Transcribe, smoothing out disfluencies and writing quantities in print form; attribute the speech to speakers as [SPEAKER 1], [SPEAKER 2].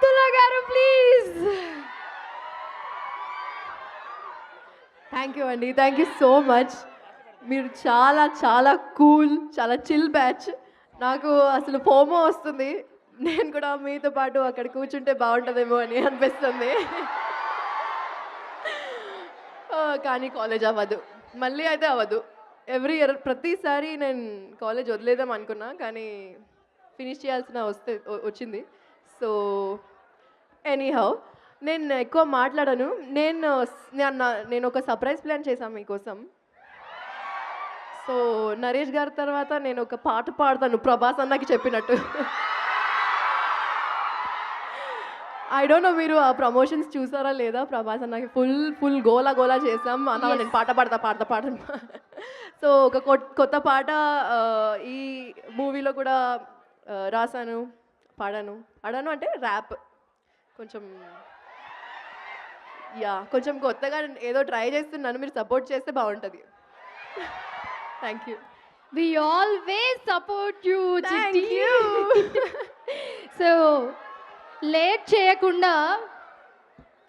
[SPEAKER 1] అబ్దుల్లా గారు please. Thank you అండి, thank you so much. మీరు చాలా చాలా కూల్, చాలా చిల్ బ్యాచ్. నాకు అసలు ఫోమో వస్తుంది, నేను కూడా మీతో పాటు అక్కడ కూర్చుంటే బాగుంటుందేమో అని అనిపిస్తుంది. కానీ కాలేజ్ అవ్వదు, మళ్ళీ అయితే అవ్వదు. ఎవ్రీ ఇయర్ ప్రతిసారి నేను కాలేజ్ వదిలేద్దాం అనుకున్నా, కానీ ఫినిష్ చేయాల్సిన వచ్చింది. సో ఎనీహౌ, నేను ఎక్కువ మాట్లాడను. నేను ఒక సర్ప్రైజ్ ప్లాన్ చేశాను మీకోసం. సో నరేష్ గారి తర్వాత నేను ఒక పాట పాడతాను ప్రభాస్ అన్నకి చెప్పినట్టు. ఐ డోంట్ నో మీరు ఆ ప్రమోషన్స్ చూసారా లేదా? ప్రభాస్ అన్నకి ఫుల్ గోలా గోలా చేసాం అన్న. నేను పాట పాడతా. సో ఒక కొత్త పాట ఈ మూవీలో కూడా రాశాను, పాడాను అంటే ర్యాప్ కొంచెం కొంచెం కొత్తగా ఏదో ట్రై చేస్తున్నాను, మీరు సపోర్ట్ చేస్తే బాగుంటుంది. Thank you.
[SPEAKER 2] We always support you,
[SPEAKER 1] thank
[SPEAKER 2] Chitti.
[SPEAKER 1] You.
[SPEAKER 2] So late చేయకుండా